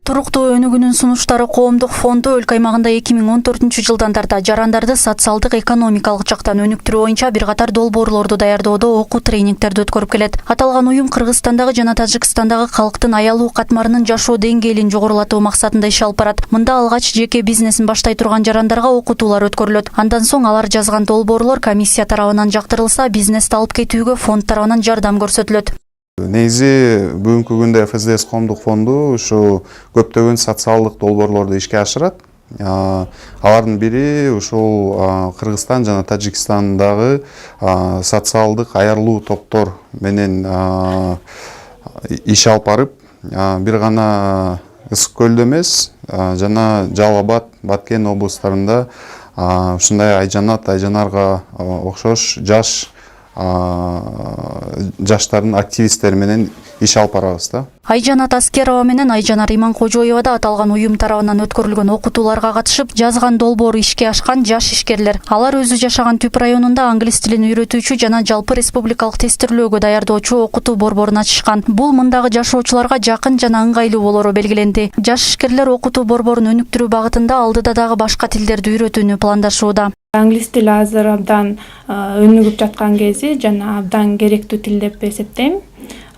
Туруктуу өнүгүүнүн сунуштары коомдук фонду өлкө аймагында 2014 жылдан тарта жарандарды социалдык экономикалык жактан өнүктүрүү боюнча бир катар долбоорлорду даярдоодо окуу тренингтерди өткөрүп келет. Аталган уюм Кыргызстандагы жана Тажикстандагы калктын аялуу катмарынын жашоо деңгээлин жогорулатуу максатында иш алып барат. Мында алгач жеке бизнесин баштай турган жарандарга окутуулар өткөрүлөт. Андан соң алар жазган долбоорлор комиссия тарабынан жактырылса, бизнести алып кетүүгө фонд тарабынан жардам көрсөтүлөт. Негизи бүгүнкү күндө ФСДС коомдук фонду ушу көптөгөн социалдык долбоорлорду ишке ашырат. Алардын бири ушул Кыргызстан жана Тажикстандагы социалдык аярлуу топтор менен иш алып барып, бир гана Ысык көлдө эмес, жана Жалал Абад, Баткен облустарында ушундай Айжанарга окшош жаштардын активисттери менен иш алып барабыз да. Айжанат Аскерова менен Айжанар Иманкожоева да аталган уюм тарабынан өткөрүлгөн окутууларга катышып, жазган долбоору ишке ашкан жаш ишкерлер. Алар өзү жашаган Түп районунда англис тилин үйрөтүүчү жана жалпы республикалык тестирлөөгө даярдоочу окутуу борборун ачышкан. Бул мындагы жашоочуларга жакын жана ыңгайлуу болору белгиленди. Жаш ишкерлер окутуу борборун өнүктүрүү багытында алдыда дагы башка тилдерди үйрөтүүнү пландашууда. Англис тили азыр абдан өнүгүп жаткан кези жана абдан керектүү тил деп эсептейм.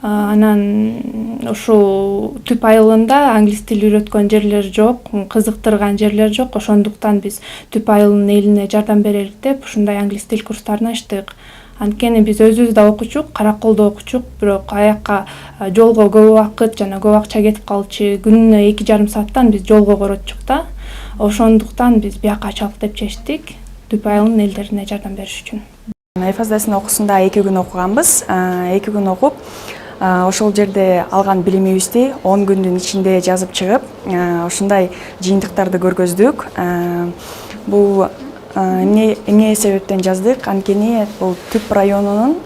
Анан ушул Түп айылында англис тили үйрөткөн жерлер жок, кызыктырган жерлер жок. Ошондуктан биз Түп айылынын элине жардам берелик деп ушундай англис тил курстарын ачтык. Анткени биз өзүбүз да окучук, Караколдо окучук, бирок аякка жолго көп убакыт жана көп акча кетип калчу. Күнүнө 2,5 сааттан биз жолго коротчук да. Ошондуктан биз бияка ачалык деп чечтик. Түп айылынын элдерине жардам бериш үчүн. ФСДСтин окуусунда 2 күн окуганбыз. 2 күн окуп, ошол жерде алган билимибизди 10 күндүн ичинде жазып чыгып, ушундай жыйынтыктарды көргөздүк. Бул эмне себептен жаздык? Анткени бул Түп районунун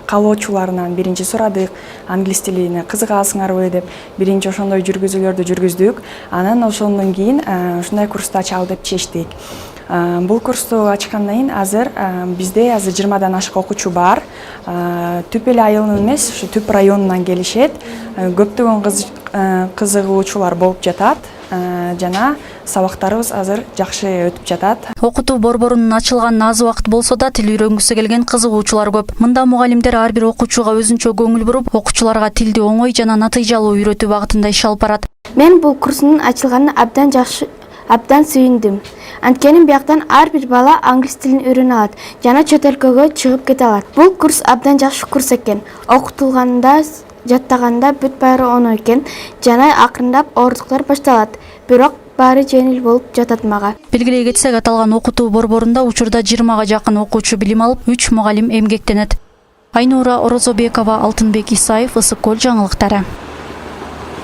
калоочуларынан биринчи сурадык, англис тилине кызыгасыңарбы деп, биринчи ошондой жүргүзүүлөрдү жүргүздүк. Анан ошондон кийин ушундай курсту ачалы деп чечтик. Бул курсту ачкандан кийин азыр бизде 20дан ашык окуучу бар. Түп эле айылынын эмес, ушу Түп районунан келишет. Көптөгөн кызыгуучулар болуп жатат жана сабактарыбыз азыр жакшы өтүп жатат. Окутуу борборунун ачылганына аз убакыт болсо да тил үйрөнгүсү келген кызыгуучулар көп. Мында мугалимдер ар бир окуучуга өзүнчө көңүл буруп, окуучуларга тилди оңой жана натыйжалуу үйрөтүү багытында иш алып барат. Мен бул курстун ачылганына абдан сүйүндүм. Анткени бияктан ар бир бала англис тилин үйрөнө алат жана чет өлкөгө чыгып кете алат. Бул курс абдан жакшы курс экен. Окутулганда, жаттаганда бүт баары оңой экен жана акырындап оордуктар башталат. Бирок баары жеңил болуп жатат мага. Белгилей кетсек, аталган окутуу борборунда учурда 20га жакын окуучу билим алып, 3 мугалим эмгектенет. Айнура Орозобекова, Алтынбек Исаев, Ысык көл жаңылыктары.